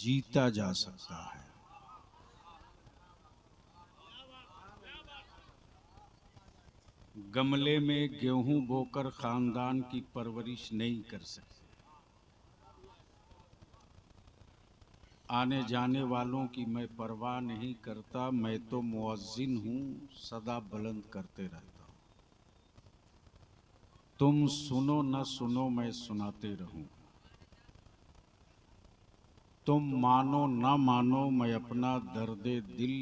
जीता जा सकता है। गमले में गेहूं बोकर खानदान की परवरिश नहीं कर सकते। आने जाने वालों की मैं परवाह नहीं करता, मैं तो मुअज्जिन हूं, सदा बुलंद करते रहता हूं। तुम सुनो न सुनो मैं सुनाते रहूं, तुम मानो न मानो मैं अपना दर्दे दिल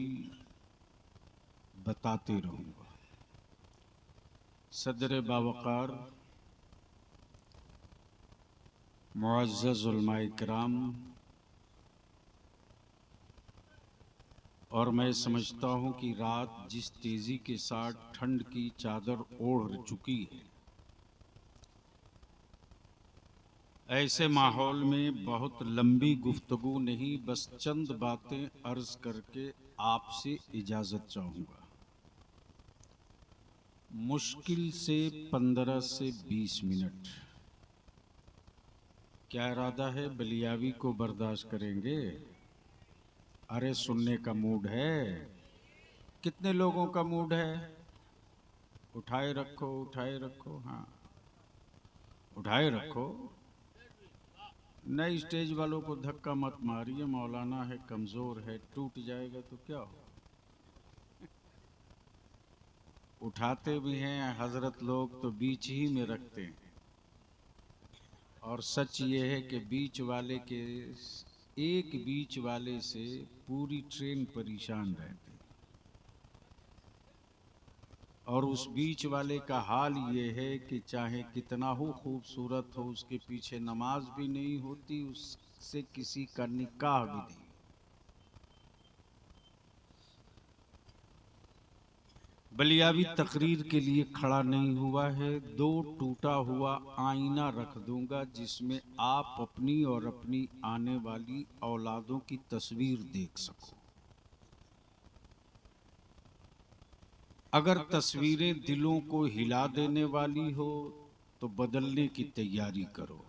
बताते रहूंगा। सदर बावकार, मुअज़्ज़ज़ उलमाए किराम, और मैं समझता हूं कि रात जिस तेजी के साथ ठंड की चादर ओढ़ चुकी है, ऐसे माहौल में बहुत लंबी गुफ्तगू नहीं, बस चंद बातें अर्ज करके आपसे इजाजत चाहूंगा। मुश्किल से 15 से 20 मिनट। क्या इरादा है? बलियावी को बर्दाश्त करेंगे? अरे सुनने का मूड है? कितने लोगों का मूड है? उठाए रखो, उठाए रखो। हाँ, उठाए रखो। नई स्टेज वालों को धक्का मत मारिए, मौलाना है, कमजोर है, टूट जाएगा तो क्या हो। उठाते भी हैं हजरत लोग तो बीच ही में रखते हैं, और सच ये है कि बीच वाले के एक बीच वाले से पूरी ट्रेन परेशान रहती है। और उस बीच वाले का हाल ये है कि चाहे कितना हो खूबसूरत हो, उसके पीछे नमाज भी नहीं होती, उससे किसी का निकाह भी नहीं। बलियावी तकरीर के लिए खड़ा नहीं हुआ है, दो टूटा हुआ आईना रख दूंगा जिसमें आप अपनी और अपनी आने वाली औलादों की तस्वीर देख सको। अगर तस्वीरें दिलों को हिला देने वाली हो तो बदलने की तैयारी करो,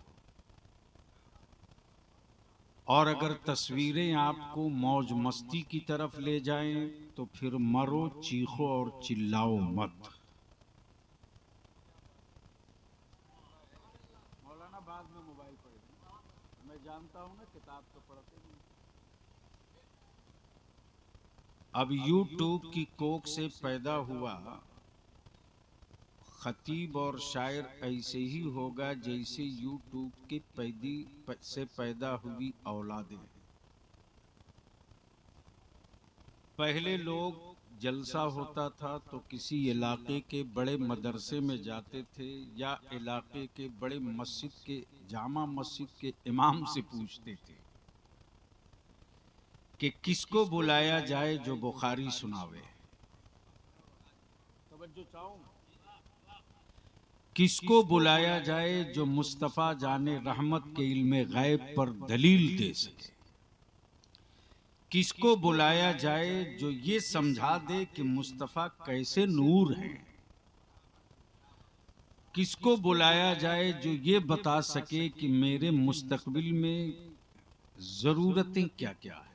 और अगर तस्वीरें आपको मौज मस्ती की तरफ ले जाएं तो फिर मरो, चीखो और चिल्लाओ मत। मौलाना बाद में मोबाइल पढ़ेंगे, मैं जानता हूं ना, किताब तो पढ़ते नहीं। अब यूट्यूब की कोख से पैदा हुआ खतीब और शायर ऐसे ही होगा जैसे यूट्यूब के से पैदा हुई औलादें। पहले लोग जलसा होता था तो किसी इलाके के बड़े मदरसे में जाते थे, या इलाके के बड़े मस्जिद के जामा मस्जिद के इमाम से पूछते थे कि किसको बुलाया जाए जो बुखारी सुनावे। तवज्जो चाहूं, किसको बुलाया जाए जो मुस्तफ़ा जाने रहमत के इल्मे गैब पर दलील दे सके। किसको बुलाया जाए जो ये समझा दे कि मुस्तफ़ा कैसे नूर हैं। किसको बुलाया जाए जो ये बता सके कि मेरे मुस्तकबिल में जरूरतें क्या क्या है।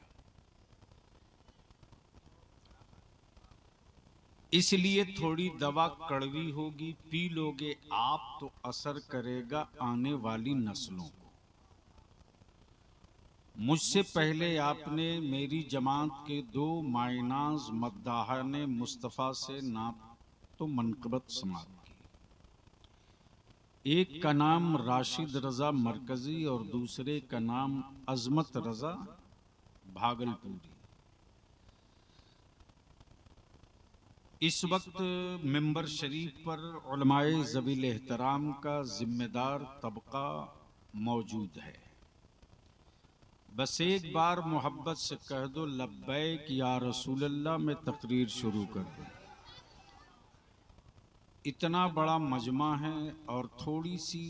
इसलिए थोड़ी दवा कड़वी होगी, पी लोगे आप तो असर करेगा आने वाली नस्लों को। मुझसे पहले आपने मेरी जमात के दो मायनाज मद्दाहाने मुस्तफ़ा से ना तो मनक़बत समाप्त की। एक का नाम राशिद रजा मरकजी और दूसरे का नाम अजमत रजा भागलपुरी। इस वक्त मिंबर शरीफ पर उलमाए ज़वील एहतराम का जिम्मेदार तबका मौजूद है। बस एक बार मोहब्बत से कह दो लब्बैक या रसूल अल्लाह, मैं तकरीर शुरू कर दूं। इतना बड़ा मजमा है और थोड़ी सी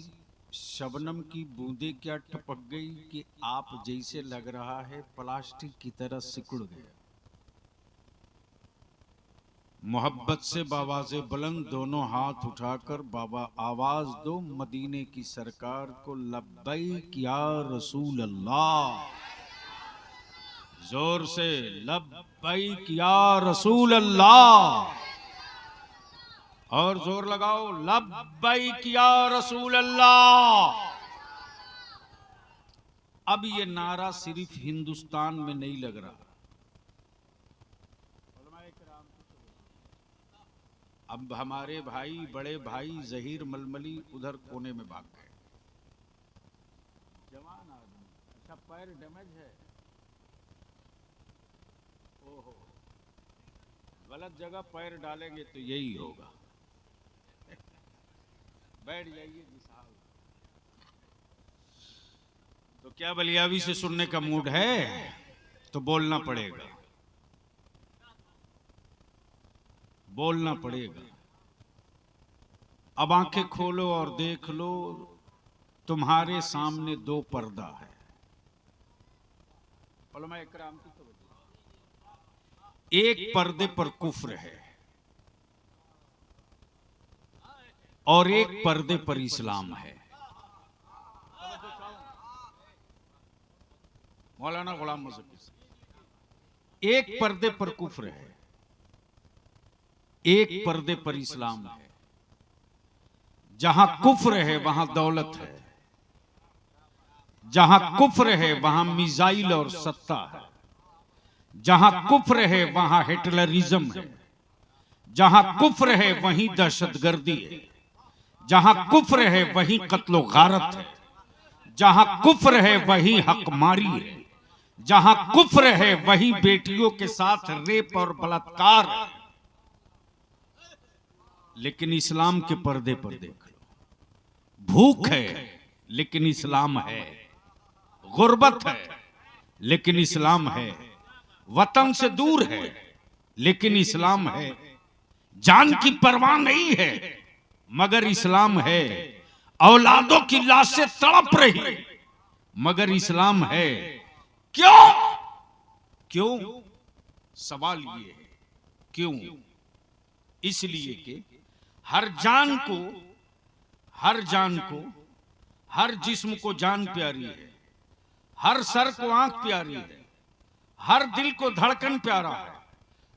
शबनम की बूंदें क्या टपक गई कि आप जैसे लग रहा है प्लास्टिक की तरह सिकुड़ गया। मोहब्बत से बावाज़े बुलंद दोनों हाथ उठाकर बाबा आवाज दो मदीने की सरकार को, लब्बैक या रसूल अल्लाह। जोर से लब्बैक या रसूल अल्लाह, और जोर लगाओ लब्बैक या रसूल अल्लाह। अब ये नारा सिर्फ हिंदुस्तान में नहीं लग रहा, अब हमारे भाई बड़े भाई जहीर मलमली उधर कोने में भाग गए। जवान आदमी, अच्छा पैर डैमेज है, ओहो, गलत जगह पैर डालेंगे तो यही होगा। बैठ जाइए साहब। तो क्या बलियावी से सुनने का मूड है? तो बोलना पड़ेगा, बोलना पड़ेगा। अब आंखें खोलो और देख लो, तुम्हारे सामने दो पर्दा है। उलमा इकराम की तवज्जो। एक पर्दे पर कुफ्र है और एक पर्दे पर इस्लाम है। मौलाना गुलाम मुज़फ़्फ़र, एक पर्दे पर कुफ्र है, एक पर्दे पर इस्लाम है। जहां कुफ्र है वहां दौलत है, जहां कुफ्र है वहां मिसाइल और सत्ता है, जहां कुफ्र है वहां हिटलरिज्म है, जहां कुफ्र है वहीं दहशतगर्दी है, जहां कुफ्र है वहीं कत्लो गारत है, जहां कुफ्र है वहीं हकमारी है, जहां कुफ्र है वहीं बेटियों के साथ रेप और बलात्कार है। लेकिन इस्लाम के पर्दे पर देख लो, भूख है लेकिन इस्लाम है, गुर्बत है लेकिन इस्लाम है, वतन से दूर है लेकिन इस्लाम है, जान की परवाह नहीं है मगर इस्लाम है, औलादों की लाशें तड़प रही मगर इस्लाम है। क्यों? क्यों? सवाल ये है क्यों? इसलिए कि हर जान को, हर जान को, हर जिस्म को जान प्यारी है, हर सर को आंख प्यारी है, हर दिल को धड़कन प्यारा है,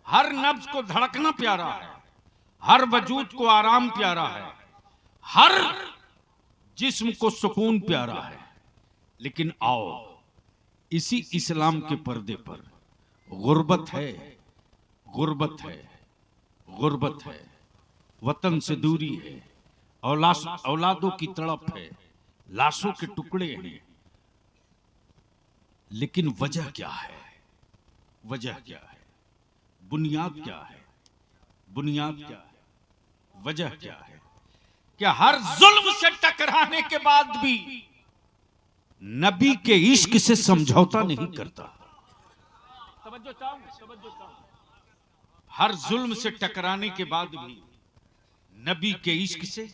हर नब्ज को धड़कना प्यारा है, हर वजूद को आराम प्यारा है, हर जिस्म को सुकून प्यारा है। लेकिन आओ इसी इस्लाम के पर्दे पर गुर्बत है, गुर्बत है, गुर्बत है, वतन से दूरी है, औलादों की तड़प है, लाशों के टुकड़े हैं। लेकिन वजह क्या है? वजह क्या है? बुनियाद क्या है? बुनियाद क्या है? वजह क्या है? क्या हर जुल्म से टकराने के बाद भी नबी के इश्क से समझौता नहीं करता। हर जुल्म से टकराने के बाद भी नबी के इश्क से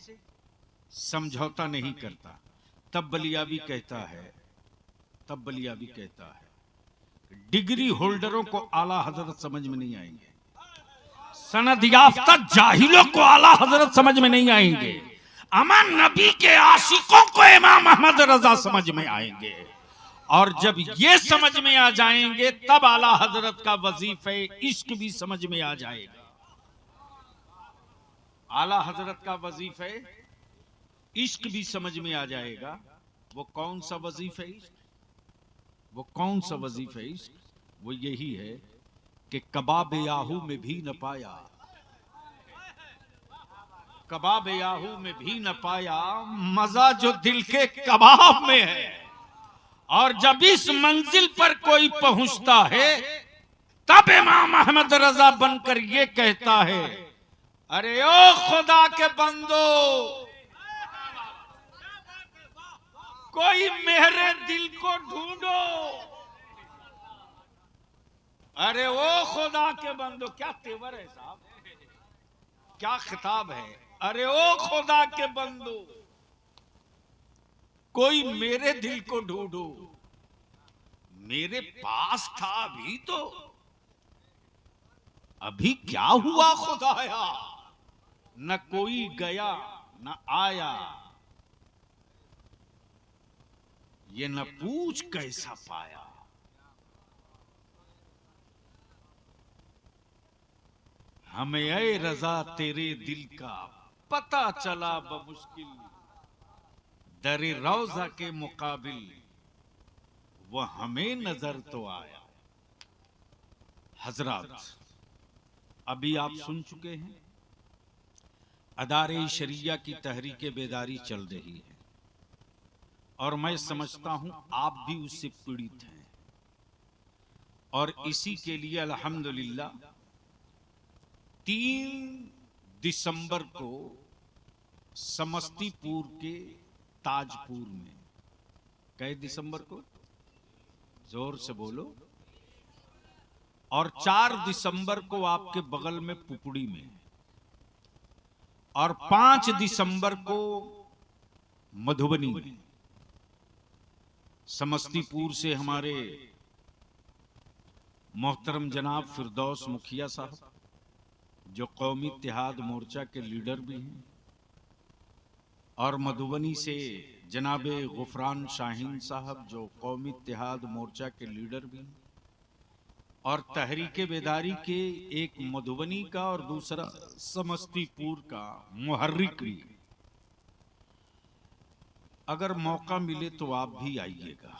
समझौता नहीं करता। तब बलियावी कहता है, तब बलियावी कहता है, डिग्री होल्डरों को आला हजरत समझ में नहीं आएंगे, सनद याफ्ता जाहिलों को आला हजरत समझ में नहीं आएंगे, अमन नबी के आशिकों को इमाम अहमद रजा समझ में आएंगे। और जब ये समझ में आ जाएंगे तब आला हजरत का वजीफे इश्क भी समझ में आ जाएगा। आला हजरत का वजीफे इश्क भी समझ में आ जाएगा। वो कौन सा वजीफे इश्क? वो कौन सा वजीफे इश्क? वो यही है कि कबाब याहू में भी न पाया, कबाब याहू में भी न पाया मजा जो दिल के कबाब में है। और जब इस मंजिल पर कोई पहुंचता है तब इमाम अहमद रजा बनकर ये कहता है, अरे ओ खुदा के बंदो, कोई मेरे दिल को ढूंढो। अरे ओ खुदा के बंदो, क्या तेवर है साहब, क्या खिताब है। अरे ओ खुदा के बंदो, कोई मेरे दिल को ढूंढो, मेरे पास था अभी तो, अभी क्या हुआ खुदाया, न कोई गया न आया, ये न पूछ कैसा पाया। हमें ऐ रजा तेरे दिल का पता चला बमुश्किल, दरे रौजा के मुकाबिल वो हमें नजर तो आया। हजरात, अभी आप सुन चुके हैं अदारे शरिया की तहरीक बेदारी चल रही है और मैं समझता हूं आप भी उससे पीड़ित हैं। और इसी के लिए अल्हम्दुलिल्लाह 3 दिसंबर को समस्तीपुर के ताजपुर में, कै दिसंबर को, जोर से बोलो, और 4 दिसंबर को आपके बगल में पुपड़ी में, और 5 दिसंबर को मधुबनी में। समस्तीपुर से हमारे मोहतरम जनाब फिरदौस मुखिया साहब, जो कौमी इत्तेहाद मोर्चा के लीडर भी हैं, और मधुबनी से जनाबे गुफरान शाहीन साहब, जो कौमी इत्तेहाद मोर्चा के लीडर भी हैं, और तहरीके बेदारी के एक मधुबनी का और दूसरा समस्तीपुर का मुहर्रिक भी। अगर मौका मिले तो आप भी आइएगा।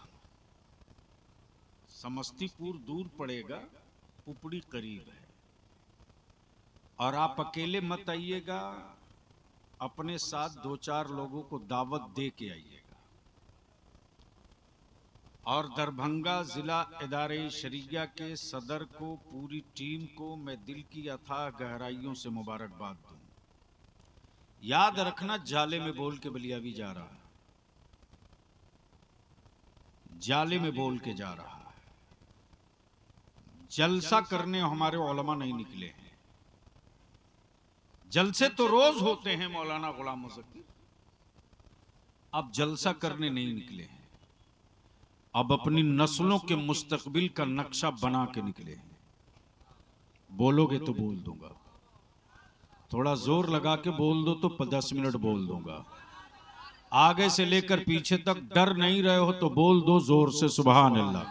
समस्तीपुर दूर पड़ेगा, पुपड़ी करीब है, और आप अकेले मत आइएगा, अपने साथ 2-4 लोगों को दावत दे के आइएगा। और दरभंगा जिला इदारे शरिया के सदर को, पूरी टीम को मैं दिल की अथाह गहराइयों से मुबारकबाद दूं। याद रखना, जाले में बोल के बलिया भी जा रहा है, जाले में बोल के जा रहा है। जलसा करने हमारे उलमा नहीं निकले हैं। जलसे तो रोज होते हैं मौलाना गुलाम मुज़क्किर, अब जलसा करने नहीं निकले हैं, अब अपनी नस्लों के मुस्तकबिल का नक्शा बना के निकले हैं। बोलोगे तो बोल दूंगा, थोड़ा जोर लगा के बोल दो तो 10 मिनट बोल दूंगा। आगे से लेकर पीछे तक डर नहीं रहे हो तो बोल दो जोर से सुभान अल्लाह।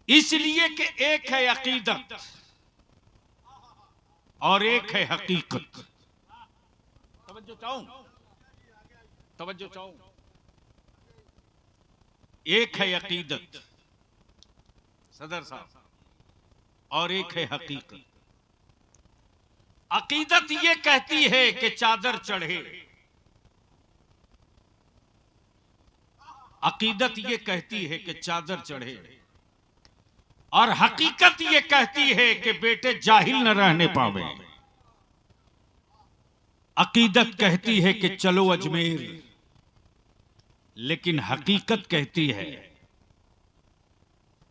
इसलिए कि एक है अकीदत और एक है हकीकत। तवज्जो चाहूं। एक है अकीदत सदर साहब, और एक है हकीकत। अकीदत ये कहती है कि चादर चढ़े, अकीदत ये कहती है कि चादर चढ़े, और हकीकत ये कहती है कि बेटे जाहिल न रहने पावे। अकीदत कहती है कि चलो अजमेर, लेकिन हकीकत कहती है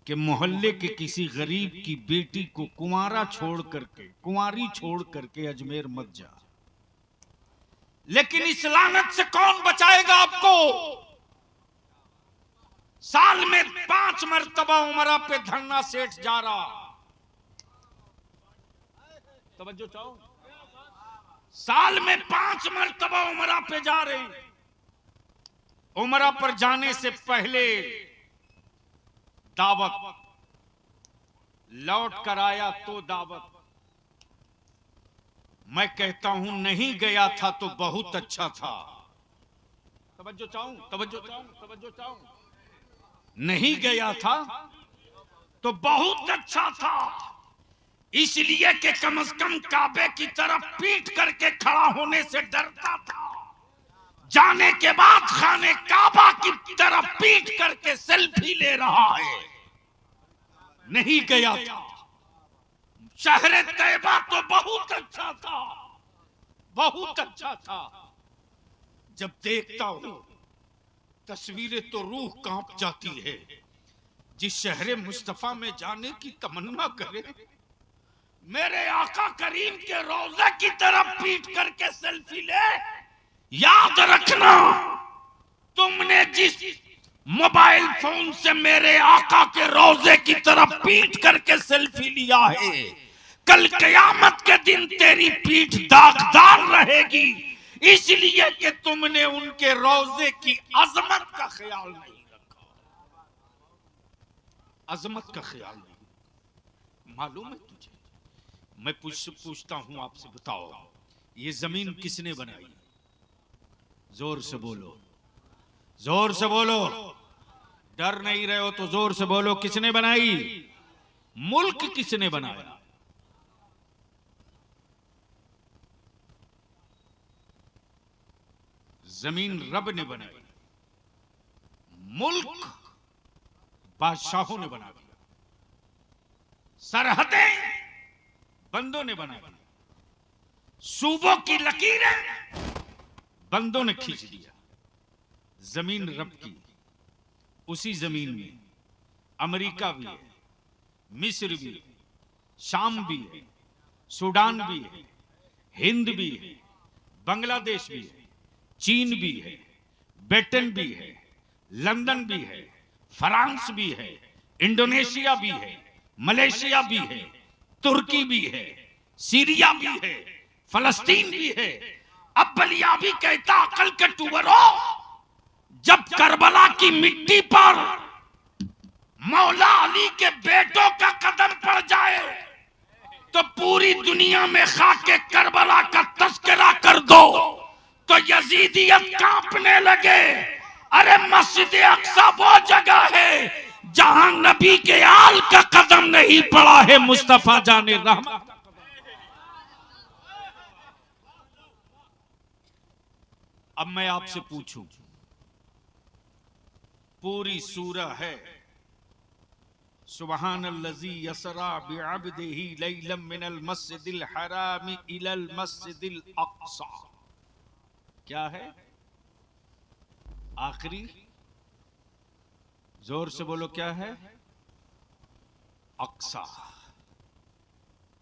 कि मोहल्ले के किसी गरीब की बेटी को कुंवारा छोड़ करके, कुंवारी छोड़ करके अजमेर मत जा। लेकिन इस लानत से कौन बचाएगा आपको? साल में 5 मरतबा उमरा पे धरना सेठ जा रहा। तवज्जो चाहो। साल में 5 मरतबा उमरा पे जा रहे। उमरा पर जाने से पहले दावत, लौट कर आया तो दावत। मैं कहता हूं नहीं गया था तो बहुत अच्छा था। तवज्जो चाहूं, तवज्जो चाहूं, तवज्जो चाहूं। नहीं गया था तो बहुत अच्छा था, इसलिए कि कम से कम काबे की तरफ पीठ करके खड़ा होने से डरता था। जाने के बाद खाने काबा की तरफ पीठ करके सेल्फी ले रहा है। नहीं गया था। शहर तैयबा तो बहुत अच्छा था, बहुत अच्छा था। जब देखता हूं तस्वीरें तो रूह कांप जाती है। जिस शहर मुस्तफा में जाने की तमन्ना करे, मेरे आका करीम के रोज़े की तरफ पीठ करके सेल्फी ले। याद रखना, तुमने जिस मोबाइल फोन से मेरे आका के रोज़े की तरफ पीठ करके सेल्फी लिया है, कल क़यामत के दिन तेरी पीठ दागदार रहेगी, इसलिए कि तुमने उनके रोज़े की अजमत का ख्याल नहीं रखा। अजमत का ख्याल नहीं मालूम है तुझे? मैं पूछता हूं आपसे, बताओ ये जमीन किसने बनाई? जोर से बोलो, जोर से बोलो। डर नहीं रहे हो तो जोर से बोलो, किसने बनाई? मुल्क किसने बनाया? जमीन रब ने बनाई, मुल्क बादशाहों ने बना दिया, सरहदें बंदों ने बना दी, सूबों की लकीरें बंदों ने खींच दिया। जमीन रब की। उसी जमीन में अमेरिका भी है, मिस्र भी है, शाम भी है, सूडान भी है, हिंद भी है, बांग्लादेश भी है, चीन भी है, ब्रिटेन भी है, लंदन भी है, फ्रांस भी है, इंडोनेशिया भी है, मलेशिया भी है, तुर्की भी है, सीरिया भी है, फलस्तीन भी है। अब बलिया भी कहता अकल के टूबरो, जब करबला की मिट्टी पर मौला अली के बेटों का कदम पड़ जाए तो पूरी दुनिया में खाके करबला का तस्करा कर दो तो यजीदियत कांपने लगे। अरे मस्जिद अक्सा वो जगह है जहां नबी के आल का कदम नहीं पड़ा है, मुस्तफा जाने रहमत। अब मैं आपसे पूछूं, पूरी सूरह है सुब्हानल्लज़ी यसरा बिअब्दिही लैलन मिनल मस्जिदिल हराम इलल मस्जिदिल अक्सा। क्या है? आखिरी, जोर से बोलो, क्या है? अक्सा।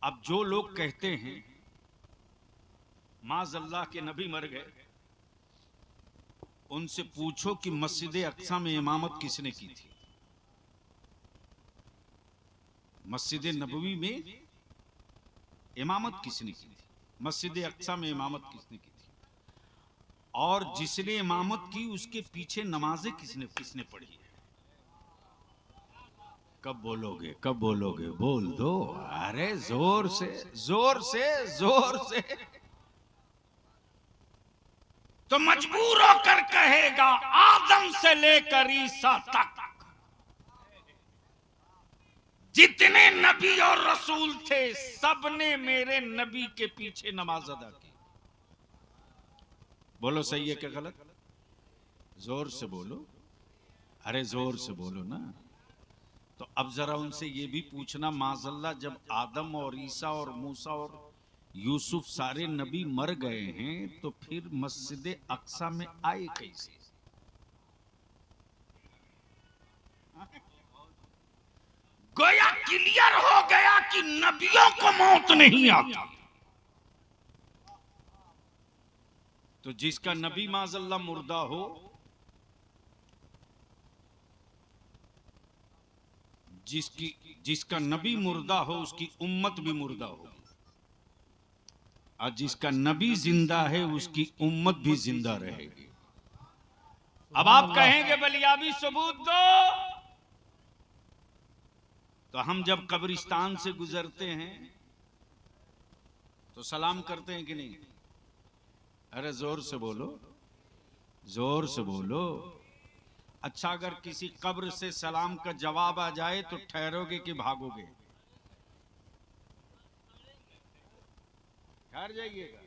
अब जो लोग कहते हैं माज़अल्लाह के नबी मर गए, उनसे पूछो कि मस्जिद अक्सा में इमामत किसने की थी? मस्जिद नबवी में इमामत किसने की थी? मस्जिद अक्सा में इमामत किसने की थी? और जिसने इमामत की उसके पीछे नमाजें किसने किसने पढ़ी है? कब बोलोगे, कब बोलोगे? बोल दो। अरे जोर से, जोर से, जोर से। तो मजबूर होकर कहेगा आदम से लेकर ईसा तक जितने नबी और रसूल थे सबने मेरे नबी के पीछे नमाज अदा की। बोलो सही है क्या गलत? जोर से बोलो, अरे जोर से बोलो ना। तो अब जरा उनसे ये भी पूछना, माज़अल्लाह जब आदम और ईसा और मूसा और यूसुफ सारे नबी मर गए हैं तो फिर मस्जिद अक्सा में आए कैसे? गोया क्लियर हो गया कि नबियों को मौत नहीं आती। तो जिसका नबी माज़अल्लाह मुर्दा हो, जिसका नबी मुर्दा हो उसकी उम्मत भी मुर्दा होगी, और जिसका नबी जिंदा है उसकी उम्मत भी जिंदा रहेगी। अब आप कहेंगे बलियाबी सबूत दो, तो हम जब कब्रिस्तान से गुजरते हैं तो सलाम करते हैं कि नहीं? अरे जोर से बोलो, जोर से बोलो। अच्छा, अगर किसी कब्र से सलाम का जवाब आ जाए तो ठहरोगे कि भागोगे? ठहर जाइएगा,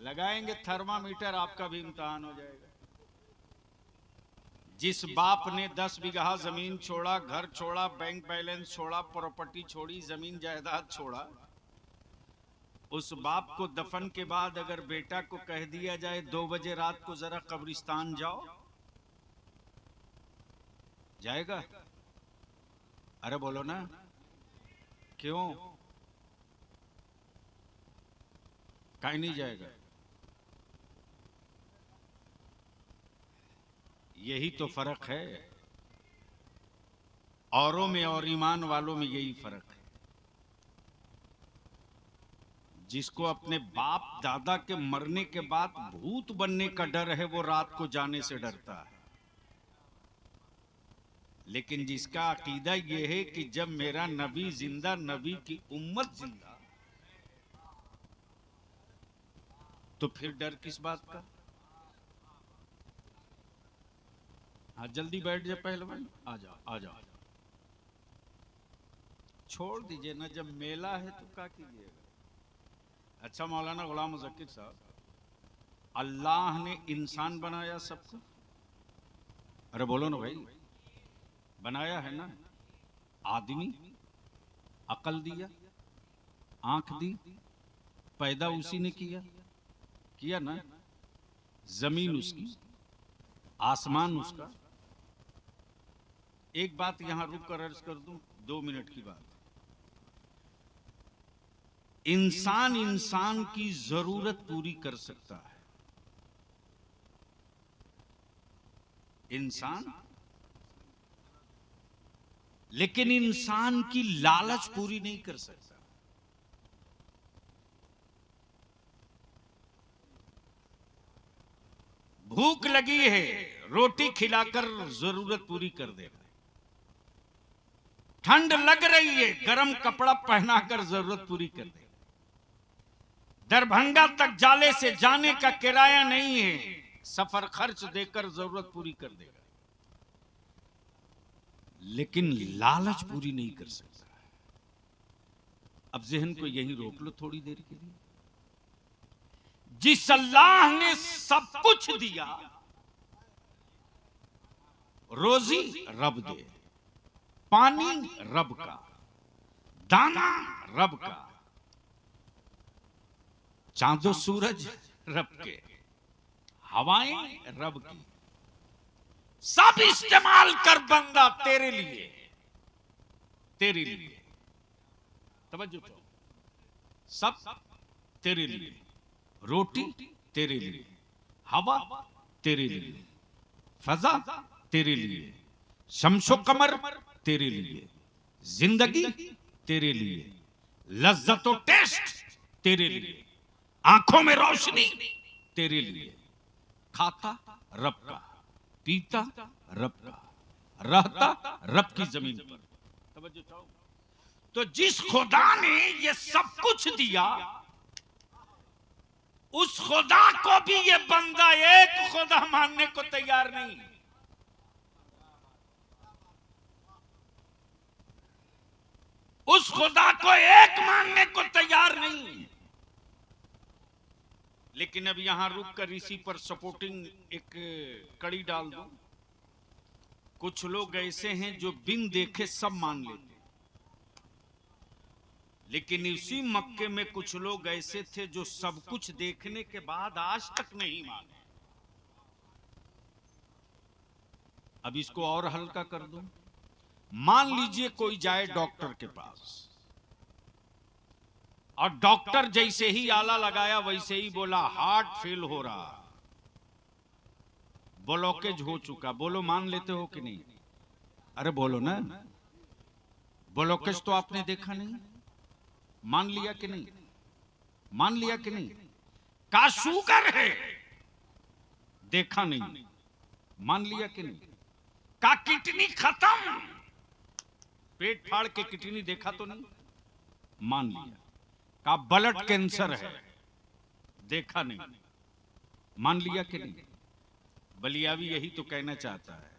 लगाएंगे थर्मामीटर, आपका भी इम्तिहान हो जाएगा। जिस बाप ने 10 बीघा जमीन छोड़ा, घर छोड़ा, बैंक बैलेंस छोड़ा, प्रॉपर्टी छोड़ी, जमीन जायदाद छोड़ा, उस बाप को दफन के बाद अगर बेटा को कह दिया जाए 2 बजे रात को जरा कब्रिस्तान जाओ, जाएगा? अरे बोलो ना, क्यों? काहे नहीं जाएगा? यही तो फर्क है, औरों में और ईमान वालों में यही फर्क है। जिसको अपने बाप दादा के मरने के बाद भूत बनने का डर है वो रात को जाने से डरता है। लेकिन जिसका अकीदा यह है कि जब मेरा नबी जिंदा, नबी की उम्मत जिंदा, तो फिर डर किस बात का? हाँ जल्दी बैठ जाए पहलवान, आ जाओ आ जाओ। छोड़ दीजिए ना, जब मेला है तो क्या कीजिएगा। अच्छा मौलाना गुलाम मुज़क्किर साहब, अल्लाह ने इंसान बनाया सबको? अरे बोलो ना भाई, बनाया है ना। आदमी, अकल दिया, आंख दी, पैदा उसी ने किया, किया ना। जमीन उसकी, आसमान उसका। एक बात यहां रुक कर अर्ज कर दूं, 2 मिनट की बात। इंसान इंसान की जरूरत पूरी कर सकता है, इंसान, लेकिन इंसान की लालच पूरी नहीं कर सकता। भूख लगी है, रोटी खिलाकर जरूरत पूरी कर देगा। ठंड लग रही है, गर्म कपड़ा पहनाकर जरूरत पूरी कर देगा। दरभंगा तक जाले से जाने का किराया नहीं है, सफर खर्च देकर जरूरत पूरी कर देगा। लेकिन लालच पूरी नहीं कर सकता। अब जहन को यहीं रोक लो थोड़ी देर के लिए। जिस अल्लाह ने सब कुछ दिया, रोजी रब दे, पानी रब का, दाना रब का, चांदो सूरज रब के, हवाएं रब की, सब इस्तेमाल कर बंदा तेरे लिए, तेरे लिए। तवज्जो करो, सब तेरे लिए। रोटी तेरे लिए, हवा तेरे लिए, फजा तेरे लिए, शम्सो कमर तेरे लिए, जिंदगी तेरे लिए, लज्जतो टेस्ट तेरे लिए, आंखों में रोशनी तेरे लिए। खाता रब का, पीता रब का, रहता रब की जमीन पर। तवज्जो चाहो। तो जिस खुदा ने ये सब कुछ दिया, उस खुदा को भी ये बंदा एक खुदा मानने को तैयार नहीं। उस खुदा को एक मानने को तैयार नहीं। लेकिन अब यहां रुक कर इसी पर सपोर्टिंग एक कड़ी डाल दो। कुछ लोग ऐसे हैं जो बिन देखे सब मान लेते, लेकिन इसी मक्के में कुछ लोग ऐसे थे जो सब कुछ देखने के बाद आज तक नहीं माने। अब इसको और हल्का कर दो। मान लीजिए कोई जाए डॉक्टर के पास, और डॉक्टर जैसे ही आला लगाया वैसे ही बोला हार्ट फेल हो रहा, ब्लॉकेज हो चुका। बोलो मान लेते हो कि नहीं? अरे बोलो ना, ब्लॉकेज तो आपने देखा नहीं, मान लिया कि नहीं? मान लिया कि नहीं? का शुगर है, देखा नहीं, मान लिया कि नहीं? का किडनी खत्म, पेट फाड़ के किडनी देखा तो नहीं, मान लिया। का ब्लड कैंसर है, देखा नहीं, मान लिया कि नहीं? बलियावी यही तो कहना चाहता है।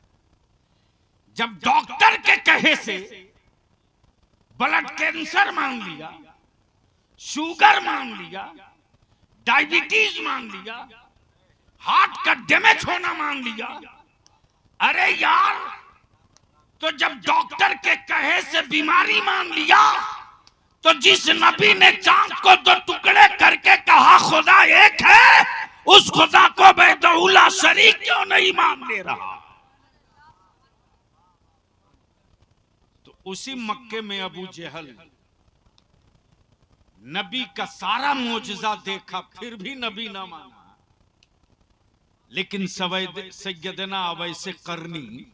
जब डॉक्टर के कहे से ब्लड कैंसर मान लिया, शुगर मान लिया, डायबिटीज मान लिया, हार्ट का डैमेज होना मान लिया, अरे यार, तो जब डॉक्टर के कहे से बीमारी मान लिया, तो जिस नबी ने चांद को 2 टुकड़े करके कहा खुदा एक है, उस खुदा को बेदौला शरीक क्यों नहीं मान ले रहा? तो उसी मक्के में अबू जहल नबी का सारा मोजज़ा देखा, फिर भी नबी ना माना। लेकिन सैयदना अवैसे करनी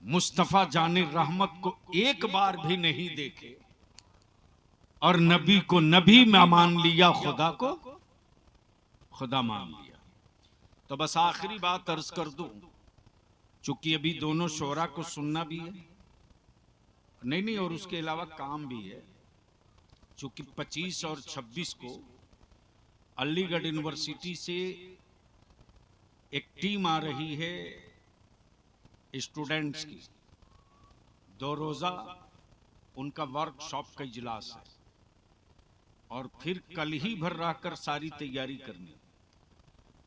मुस्तफा जाने रहमत को एक बार भी नहीं देखे, और नबी को नबी में मान लिया, खुदा को खुदा मान लिया। तो बस आखिरी बात अर्ज कर दूं, चूंकि अभी दोनों शोरा को सुनना भी है, नहीं, और उसके अलावा काम भी है। चूंकि 25 और 26 को अलीगढ़ यूनिवर्सिटी से एक टीम आ रही है स्टूडेंट्स की, 2 रोजा उनका वर्कशॉप का इजलास है, और फिर कल ही भर रहकर सारी तैयारी करनी,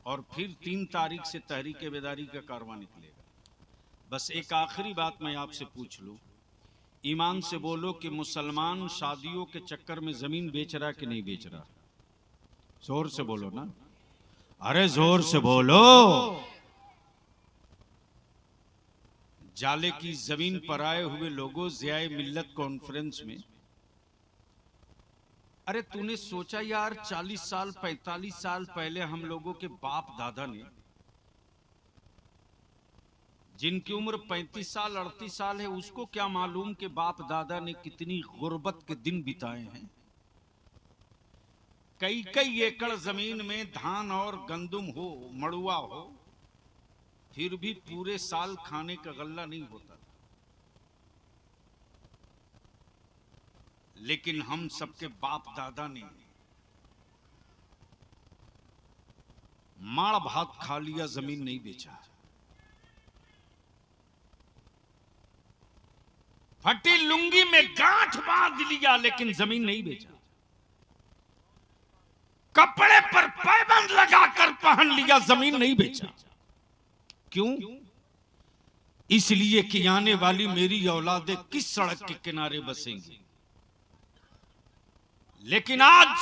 और फिर 3 तारीख से तहरीक बेदारी का कारवां निकलेगा। बस एक आखिरी बात मैं आपसे पूछ लूं, ईमान से बोलो कि मुसलमान शादियों के चक्कर में जमीन बेच रहा कि नहीं बेच रहा? जोर से बोलो ना, अरे जोर से बोलो। जाले की जमीन पर आए हुए लोगों, ज़ियाए मिल्लत कॉन्फ्रेंस में, अरे तूने सोचा यार 40 साल 45 साल पहले हम लोगों के बाप दादा ने, जिनकी उम्र 35 साल 38 साल है, उसको क्या मालूम कि बाप दादा ने कितनी गुर्बत के दिन बिताए हैं। कई कई एकड़ जमीन में धान और गंदुम हो, मड़ुआ हो, फिर भी पूरे साल खाने का गल्ला नहीं होता। लेकिन हम सबके बाप दादा ने माड़ भात खा लिया, जमीन नहीं बेचा। फटी लुंगी में गांठ बांध लिया, लेकिन जमीन नहीं बेचा। कपड़े पर पैबंद लगाकर पहन लिया, जमीन नहीं बेचा। क्यों? इसलिए कि आने वाली मेरी औलादें किस सड़क के किनारे बसेंगी। लेकिन आज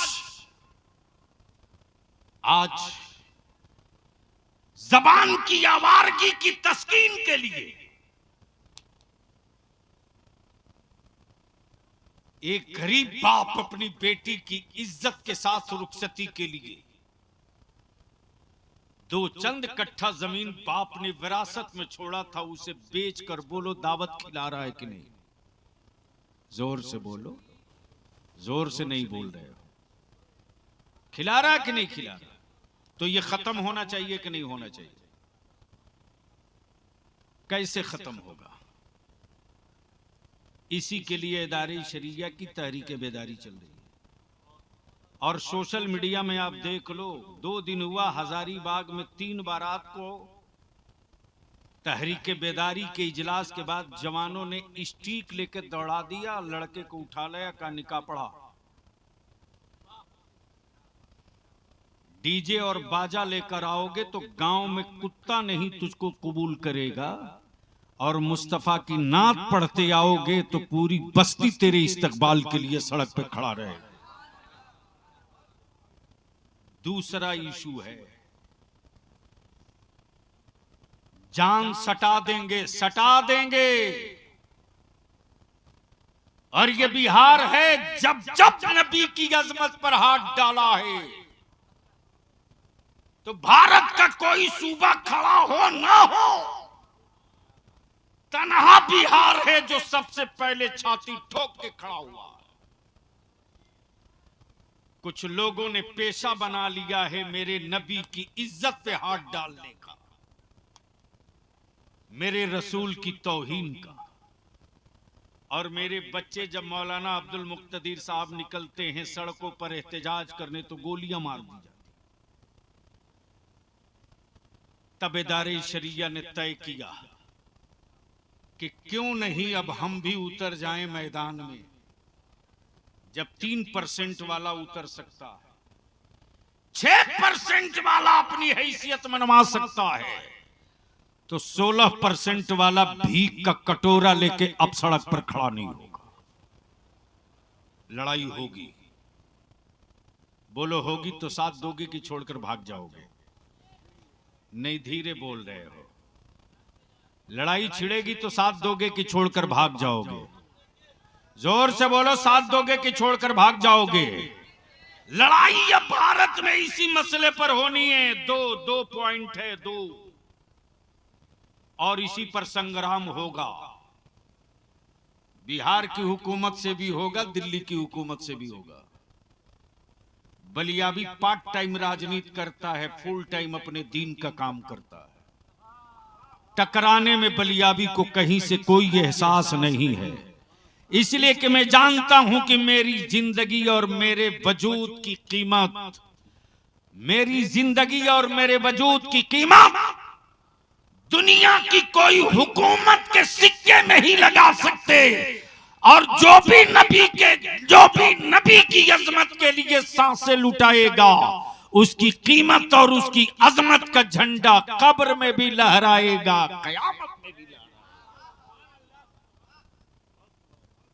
जबान की आवारगी की तस्कीन के लिए एक गरीब बाप अपनी बेटी की इज्जत के साथ रुखसती के लिए 2 चंद कट्ठा जमीन बाप ने विरासत में छोड़ा था, उसे बेचकर बोलो दावत खिला रहा है कि नहीं? जोर से बोलो, जोर से नहीं बोल रहे हो। खिला रहा कि नहीं खिला रहा? तो ये खत्म होना चाहिए कि नहीं होना चाहिए? कैसे खत्म होगा? इसी के लिए इदारे शरिया की तहरीक बेदारी चल रही है। और सोशल मीडिया में आप देख लो, 2 दिन हुआ हजारीबाग में 3 बारात को तहरीक बेदारी के इजलास के बाद जवानों ने स्टिक लेकर दौड़ा दिया, लड़के को उठा लिया, का निकाह पड़ा। डीजे और बाजा लेकर आओगे तो गांव में कुत्ता नहीं तुझको कबूल करेगा, और मुस्तफा की नात पढ़ते आओगे तो पूरी बस्ती तेरे इस्तकबाल के लिए सड़क पे खड़ा रहेगा। दूसरा इशू है, जान सटा देंगे, सटा देंगे। और ये बिहार है, जब जब नबी की अजमत पर हाथ डाला है तो भारत का कोई सूबा खड़ा हो ना हो, तन्हा बिहार है जो सबसे पहले छाती ठोक के खड़ा हुआ। कुछ लोगों ने पेशा बना लिया है मेरे नबी की इज्जत पे हाथ डालने का, मेरे रसूल की तौहीन का। और मेरे बच्चे जब मौलाना अब्दुल मुक्तदीर साहब निकलते हैं सड़कों पर एहतजाज करने तो गोलियां मार दी जाती। तब इदारे शरिया ने तय किया कि क्यों नहीं अब हम भी उतर जाएं मैदान में। जब 3% वाला उतर सकता है, 6% वाला अपनी हैसियत मनवा सकता है, तो 16% वाला भीख का कटोरा लेके अब सड़क पर खड़ा नहीं होगा। लड़ाई होगी, बोलो होगी तो साथ दोगे कि छोड़कर भाग जाओगे? नहीं, धीरे बोल रहे हो। लड़ाई छिड़ेगी तो साथ दोगे कि छोड़कर भाग जाओगे? जोर से बोलो, साथ दोगे कि छोड़कर भाग जाओगे? लड़ाई अब भारत में इसी मसले पर होनी है। दो पॉइंट है, 2, और इसी पर संग्राम होगा। बिहार की हुकूमत से भी होगा, दिल्ली की हुकूमत से भी होगा। बलिया भी पार्ट टाइम राजनीति करता है, फुल टाइम अपने दीन का काम करता है। टकराने में बलियाबी को कहीं से कोई एहसास नहीं है, इसलिए कि मैं जानता हूं कि मेरी जिंदगी और मेरे वजूद की कीमत, मेरी जिंदगी और मेरे वजूद की कीमत दुनिया की कोई हुकूमत के सिक्के नहीं लगा सकते। और जो भी नबी की अजमत के लिए सांसें लुटाएगा, उसकी कीमत और उसकी अजमत का झंडा कब्र में भी लहराएगा, कयामत में भी लहराएगा।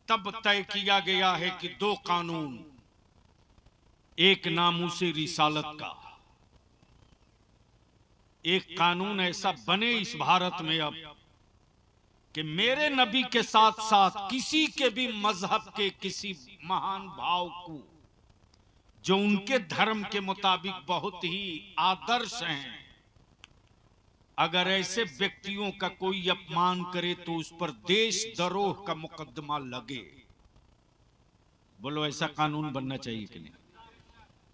तब तय किया गया है कि दो कानून, एक नामूसे रिसालत का, एक कानून ऐसा बने इस भारत में अब कि मेरे नबी के साथ साथ किसी के भी मजहब के किसी महान भाव को, जो उनके धर्म के मुताबिक बहुत ही आदर्श हैं, अगर ऐसे व्यक्तियों का कोई अपमान करे तो उस पर देशद्रोह का मुकदमा लगे। बोलो ऐसा कानून बनना चाहिए कि नहीं?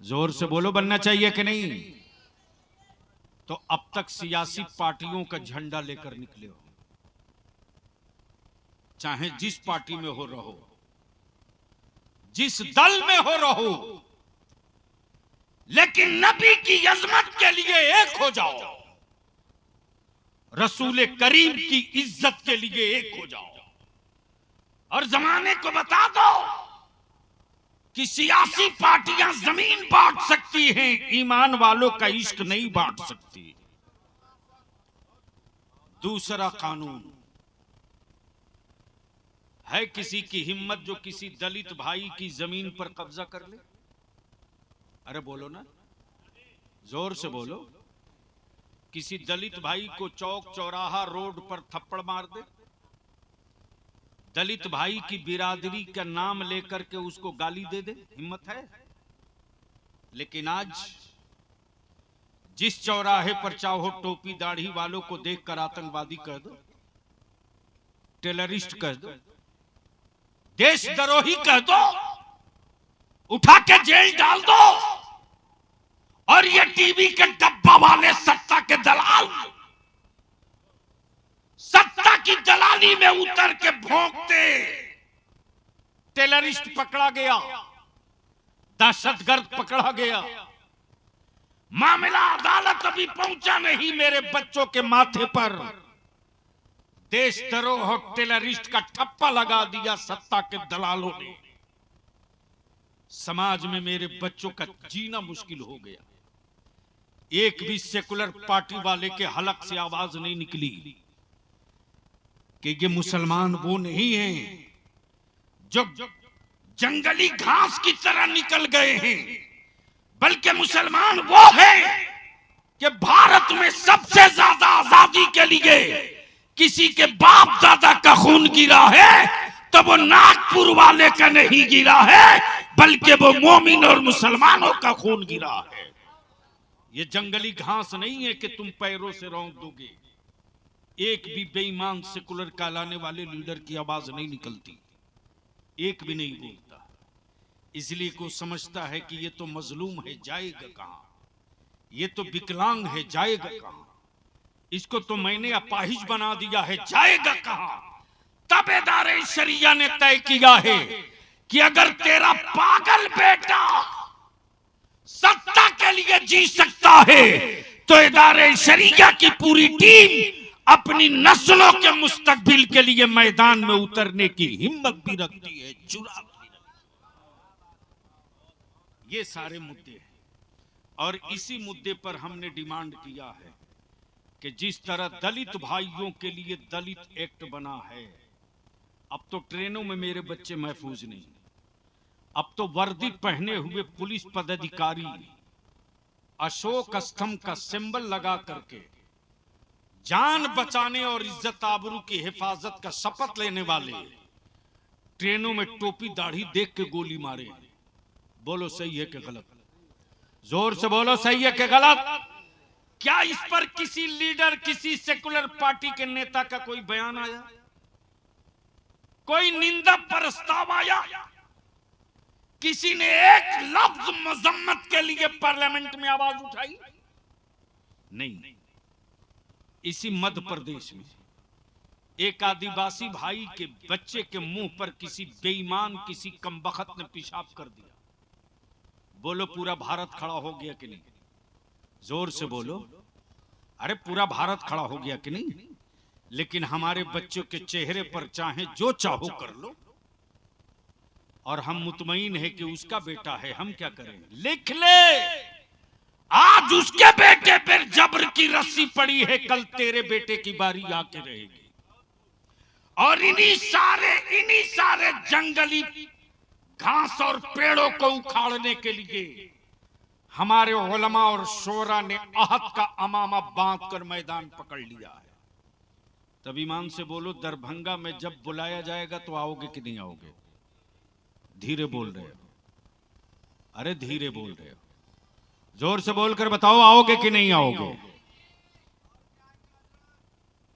जोर से बोलो, बनना चाहिए कि नहीं? तो अब तक सियासी पार्टियों का झंडा लेकर निकले हो, चाहे जिस पार्टी में हो रहो, जिस दल में हो रहो, लेकिन नबी की अजमत के लिए एक हो जाओ, रसूल करीम की इज्जत के लिए एक हो जाओ, और जमाने को बता दो कि सियासी पार्टियां जमीन बांट सकती हैं, ईमान वालों का इश्क नहीं बांट सकती। दूसरा कानून है किसी की हिम्मत जो किसी दलित भाई की जमीन पर कब्जा कर ले? अरे बोलो ना, जोर से बोलो। किसी दलित भाई को चौक चौराहा रोड पर थप्पड़ मार दे, दलित भाई की बिरादरी का नाम लेकर के उसको गाली दे दे, हिम्मत है? लेकिन आज जिस चौराहे पर चाहो टोपी दाढ़ी वालों को देखकर आतंकवादी कह दो, टेररिस्ट कह दो, देशद्रोही कह दो, उठा के जेल डाल दो, और ये टीवी के डब्बा वाले सत्ता के दलाल सत्ता की दलाली में उतर के भोंकते, टेररिस्ट पकड़ा गया, दहशतगर्द पकड़ा गया, मामला अदालत अभी पहुंचा नहीं, मेरे बच्चों के माथे पर देशद्रोह और टेररिस्ट का ठप्पा लगा दिया सत्ता के दलालों ने। समाज में मेरे बच्चों का जीना मुश्किल हो गया। एक भी सेकुलर पार्टी वाले के हलक से आवाज नहीं निकली कि ये मुसलमान वो नहीं हैं जो जंगली घास की तरह निकल गए हैं, बल्कि मुसलमान वो हैं कि भारत में सबसे ज्यादा आजादी के लिए किसी के बाप दादा का खून गिरा है तो वो नागपुर वाले का नहीं गिरा है, बल्कि वो मोमिन और मुसलमानों का खून गिरा है। ये जंगली घास नहीं है कि तुम पैरों से रौंद दोगे। एक भी बेईमान सेकुलर कहलाने वाले लीडर की आवाज नहीं निकलती, एक भी नहीं बोलता। इसलिए को समझता है कि ये तो मजलूम है, जाएगा कहां? ये तो विकलांग है, जाएगा कहां? इसको तो मैंने अपाहिज बना दिया है, जाएगा कहां? ताबेदार शरिया ने तय किया है कि अगर तेरा पागल बेटा सत्ता के लिए जी सकता है तो इदारे शरिया की पूरी टीम अपनी नस्लों के मुस्तकबिल के लिए मैदान में उतरने की हिम्मत भी रखती है, जुर्रत भी रखती है। ये सारे मुद्दे हैं और इसी मुद्दे पर हमने डिमांड किया है कि जिस तरह दलित भाइयों के लिए दलित एक्ट बना है, अब तो ट्रेनों में मेरे बच्चे महफूज नहीं, अब तो वर्दी पहने हुए पुलिस पदाधिकारी अशोक स्तंभ का सिंबल लगा करके जान बचाने और इज्जत आबरू की हिफाजत का शपथ लेने वाले ट्रेनों में टोपी दाढ़ी देख के गोली मारे। बोलो सही है कि गलत? जोर से बोलो, सही है कि गलत? क्या इस पर किसी लीडर, किसी सेकुलर पार्टी के नेता का कोई बयान आया? कोई निंदा प्रस्ताव आया? किसी ने एक लफ्ज मजम्मत के लिए पार्लियामेंट में आवाज उठाई? नहीं। इसी मध्य प्रदेश में एक आदिवासी भाई के बच्चे के मुंह पर किसी बेईमान, किसी कमबख्त ने पेशाब कर दिया। बोलो पूरा भारत खड़ा हो गया कि नहीं? जोर से बोलो, अरे पूरा भारत खड़ा हो गया कि नहीं? लेकिन हमारे बच्चों के चेहरे पर चाहे जो चाहो कर लो, और हम मुतमईन है कि उसका बेटा है, हम क्या करें? लिख ले, आज उसके बेटे पर जबर की रस्सी पड़ी है, कल तेरे बेटे की बारी आके रहेगी। और इन्हीं सारे जंगली घास और पेड़ों को उखाड़ने के लिए हमारे उलमा और शोरा ने अहद का अमामा बांधकर मैदान पकड़ लिया है। तब ईमान से बोलो, दरभंगा में जब बुलाया जाएगा तो आओगे कि नहीं आओगे? धीरे बोल रहे हो, अरे धीरे बोल रहे हो, जोर से बोलकर बताओ, आओगे कि नहीं आओगे?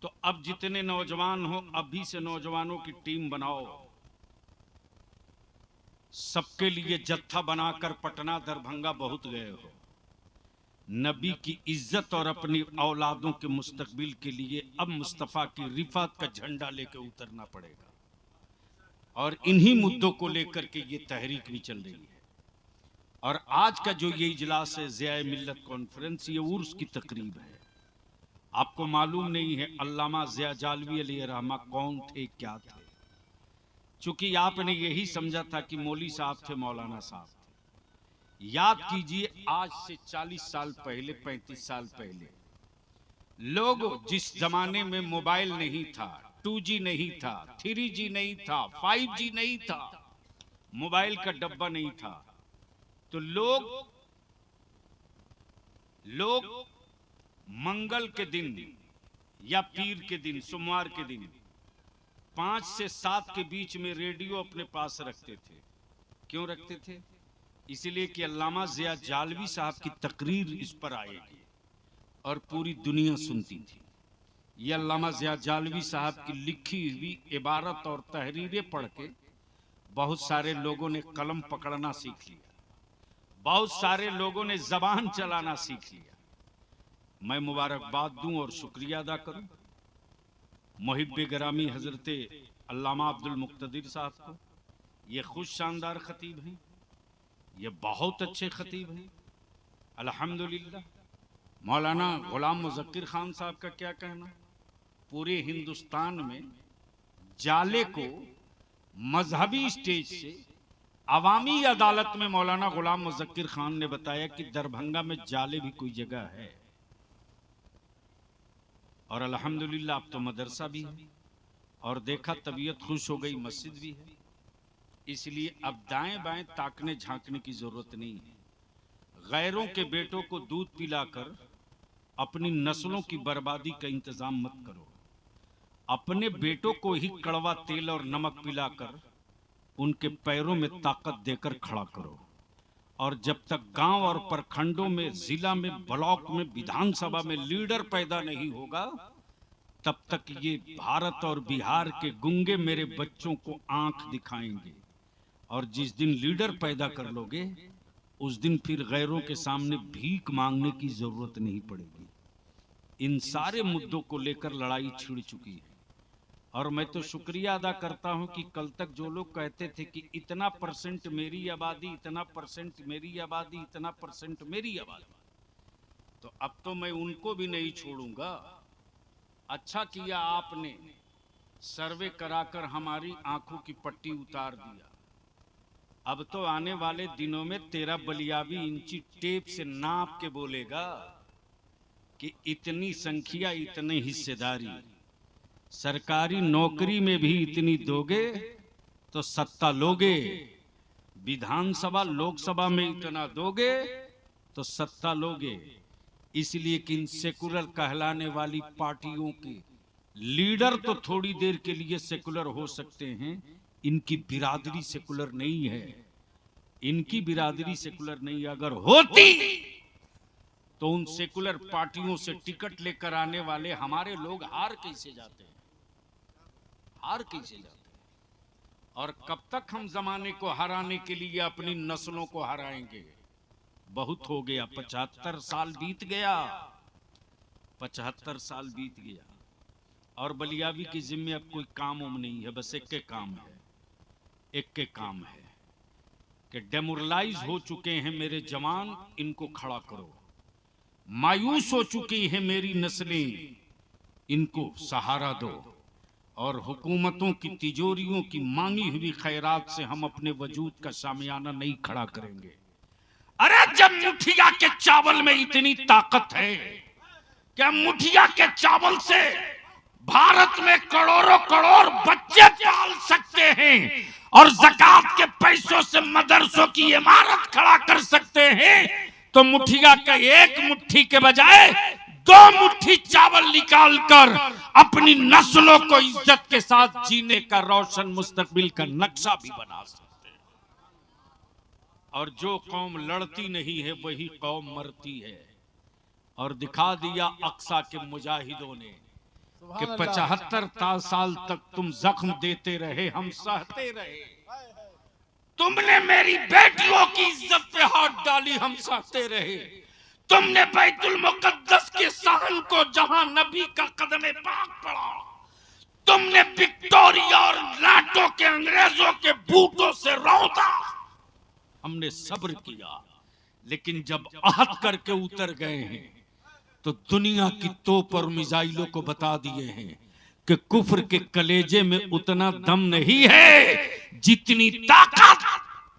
तो अब जितने नौजवान हो, अभी से नौजवानों की टीम बनाओ, सबके लिए जत्था बनाकर पटना दरभंगा बहुत गए हो। नबी की इज्जत और अपनी औलादों के मुस्तकबिल के लिए अब मुस्तफा की रिफात का झंडा लेकर उतरना पड़ेगा। और इन्हीं मुद्दों को लेकर के ये तहरीक भी चल रही है। और आज का जो ये इजलास है, ज़िया मिल्लत कॉन्फ्रेंस, ये उर्स की तकरीब है। आपको मालूम नहीं है अल्लामा ज़िया जालवी अलैहिर्रहमा कौन थे, क्या थे? चूंकि आपने यही समझा था कि मौली साहब थे, मौलाना साहब थे। याद कीजिए, आज से 40 साल पहले, 35 साल पहले, लोग जिस जमाने में मोबाइल नहीं था, 2G नहीं था, 3G नहीं था, 5G नहीं था, मोबाइल का डब्बा नहीं था, तो लोग मंगल के दिन या पीर के दिन, सोमवार के दिन 5 से 7 के बीच में रेडियो अपने पास रखते थे। क्यों रखते थे? इसलिए कि अल्लामा ज़िया जालवी साहब की तकरीर इस पर आएगी और पूरी दुनिया सुनती थी। ये अल्लामा ज़िया जालवी साहब की लिखी हुई इबारत और तहरीरें पढ़ के बहुत सारे लोगों ने कलम पकड़ना सीख लिया, बहुत सारे लोगों ने जबान चलाना सीख लिया। मैं मुबारकबाद दूं और शुक्रिया अदा करूं मुहिब्बे गिरामी हजरत अल्लामा अब्दुल मुक्तदिर साहब को। ये खुद शानदार खतीब हैं, ये बहुत अच्छे खतीब हैं, अल्हम्दुलिल्लाह। मौलाना गुलाम मुज़क्किर खान साहब का क्या कहना? पूरे हिंदुस्तान में जाले को मजहबी स्टेज से अवामी अदालत में मौलाना गुलाम मुज़क्किर खान ने बताया कि दरभंगा में जाले भी कोई जगह है। और अल्हम्दुलिल्लाह अब तो मदरसा भी है, और देखा तबीयत खुश हो गई, मस्जिद भी है। इसलिए अब दाएं बाएं ताकने झांकने की जरूरत नहीं है। गैरों के बेटों को दूध पिलाकर अपनी नस्लों की बर्बादी का इंतजाम मत करो। अपने बेटों को ही कड़वा तेल और नमक पिलाकर उनके पैरों में ताकत देकर खड़ा करो। और जब तक गांव और प्रखंडों में, जिला में, ब्लॉक में, विधानसभा में लीडर पैदा नहीं होगा, तब तक ये भारत और बिहार के गूंगे मेरे बच्चों को आंख दिखाएंगे। और जिस दिन लीडर पैदा कर लोगे, उस दिन फिर गैरों के सामने भीख मांगने की जरूरत नहीं पड़ेगी। इन सारे मुद्दों को लेकर लड़ाई छिड़ चुकी है। और मैं तो शुक्रिया अदा करता हूं कि कल तक जो लोग कहते थे कि इतना परसेंट मेरी आबादी, इतना परसेंट मेरी आबादी, इतना परसेंट मेरी आबादी, तो अब तो मैं उनको भी नहीं छोड़ूंगा। अच्छा किया आपने सर्वे कराकर हमारी आंखों की पट्टी उतार दिया। अब तो आने वाले दिनों में तेरा बलियाबी इंची टेप से नाप के बोलेगा कि इतनी संख्या, इतनी हिस्सेदारी। सरकारी नौकरी में भी इतनी दोगे तो सत्ता लोगे, विधानसभा लोकसभा में इतना दोगे तो सत्ता लोगे। इसलिए कि इन सेकुलर कहलाने वाली पार्टियों के लीडर तो थोड़ी देर के लिए सेकुलर हो सकते हैं, इनकी बिरादरी सेकुलर नहीं है। इनकी बिरादरी सेकुलर नहीं, अगर होती तो उन सेकुलर पार्टियों से टिकट लेकर आने वाले हमारे लोग हार कैसे जाते हैं, हार कैसे जाते हैं। और कब तक हम जमाने को हराने के लिए अपनी नस्लों को हराएंगे? बहुत हो गया, 75 साल बीत गया। 75 साल बीत गया और बलियावी की जिम्मे अब कोई काम उम नहीं है, बस एक के काम है, एक के काम है कि डेमोरलाइज हो चुके हैं मेरे जवान, इनको खड़ा करो। मायूस हो चुकी हैं मेरी नस्लें, इनको सहारा दो। और हुकूमतों की तिजोरियों की मांगी हुई खैरात से हम अपने वजूद का शामियाना नहीं खड़ा करेंगे। अरे जब मुठिया के चावल में इतनी ताकत है कि मुठिया के चावल से भारत में करोड़ों करोड़ बच्चे पाल सकते हैं और ज़कात के पैसों से मदरसों की इमारत खड़ा कर सकते हैं, तो मुठिया का एक मुट्ठी के बजाय 2 मुट्ठी चावल निकालकर अपनी नस्लों को इज्जत के साथ जीने का रोशन मुस्तकबिल का नक्शा भी बना सकते हैं। और जो कौम लड़ती नहीं है वही कौम मरती है। और दिखा दिया अक्सा के मुजाहिदों ने कि 75 साल तक तुम जख्म देते रहे, हम सहते रहे। तुमने मेरी बेटियों की इज्जत पे हाथ डाली, हम सहते रहे। तुमने बैतुल मुकद्दस के सहन को जहां नबी का कदमे पाक पड़ा, तुमने विक्टोरिया और नाटो के अंग्रेजों के बूटों से रौंदा, हमने सब्र किया। लेकिन जब आहत करके उतर गए हैं तो दुनिया की तोप और मिसाइलों को बता दिए हैं कि कुफ्र के कलेजे में उतना दम नहीं है जितनी ताकत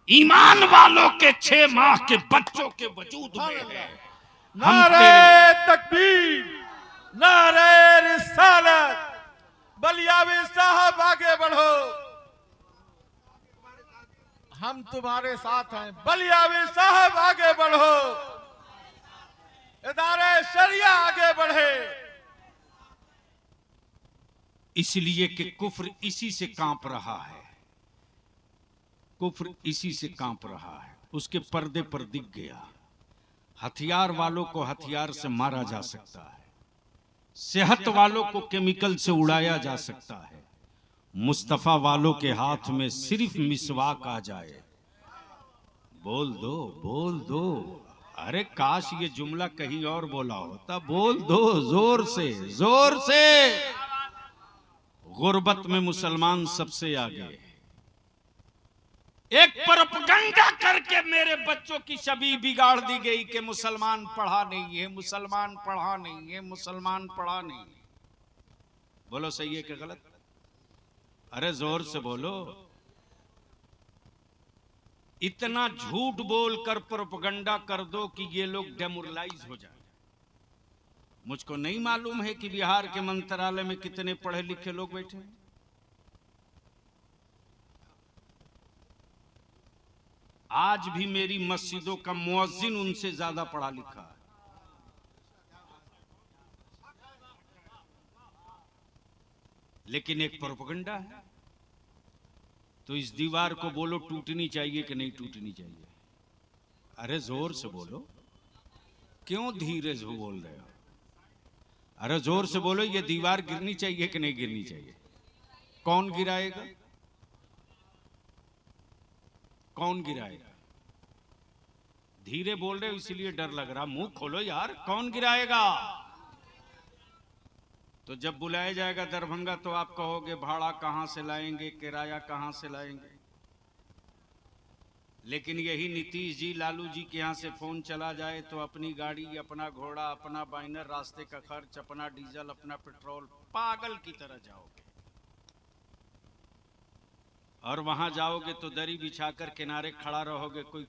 ईमान वालों के 6 माह के बच्चों के वजूद में है। नारे तकबीर, नारे रिसालत, बलियावी साहब आगे बढ़ो, हम तुम्हारे साथ हैं। बलियावी साहब आगे बढ़ो, इदारे शरिया आगे बढ़े। इसलिए कि कुफ्र इसी से कांप रहा है, कुफ्र इसी से कांप रहा है। उसके पर्दे पर दिख गया। हथियार वालों को हथियार से मारा जा सकता है, सेहत वालों को केमिकल से उड़ाया जा सकता है, मुस्तफा वालों के हाथ में सिर्फ मिसवाक आ जाए, बोल दो बोल दो। अरे काश ये जुमला कहीं और बोला होता, बोल दो जोर से जोर से। गुर्बत में मुसलमान सबसे आगे। एक प्रोपगंडा करके मेरे बच्चों की छवि बिगाड़ दी गई कि मुसलमान पढ़ा नहीं है, मुसलमान पढ़ा नहीं है, मुसलमान पढ़ा नहीं है। बोलो सही है कि गलत? अरे जोर से बोलो। इतना झूठ बोलकर प्रोपगंडा कर दो कि ये लोग डेमोरलाइज हो जाए। मुझको नहीं मालूम है कि बिहार के मंत्रालय में कितने पढ़े लिखे लोग बैठे हैं। आज भी मेरी मस्जिदों का मुअज्जिन उनसे ज्यादा पढ़ा लिखा है। लेकिन एक प्रोपगंडा है। तो इस दीवार को बोलो टूटनी चाहिए कि नहीं टूटनी चाहिए? अरे जोर से बोलो। क्यों धीरे से बोल रहे हो? अरे जोर से बोलो। ये दीवार गिरनी चाहिए कि नहीं गिरनी चाहिए? कौन गिराएगा? कौन गिराएगा? धीरे बोल रहे हो इसलिए डर लग रहा। मुंह खोलो यार। कौन गिराएगा? तो जब बुलाया जाएगा दरभंगा तो आप कहोगे भाड़ा कहां से लाएंगे, किराया कहां से लाएंगे। लेकिन यही नीतीश जी, लालू जी के यहां से फोन चला जाए तो अपनी गाड़ी, अपना घोड़ा, अपना बाइनर, रास्ते का खर्च, अपना डीजल, अपना पेट्रोल, पागल की तरह जाओगे। और वहां जाओगे तो दरी बिछाकर किनारे खड़ा रहोगे। कोई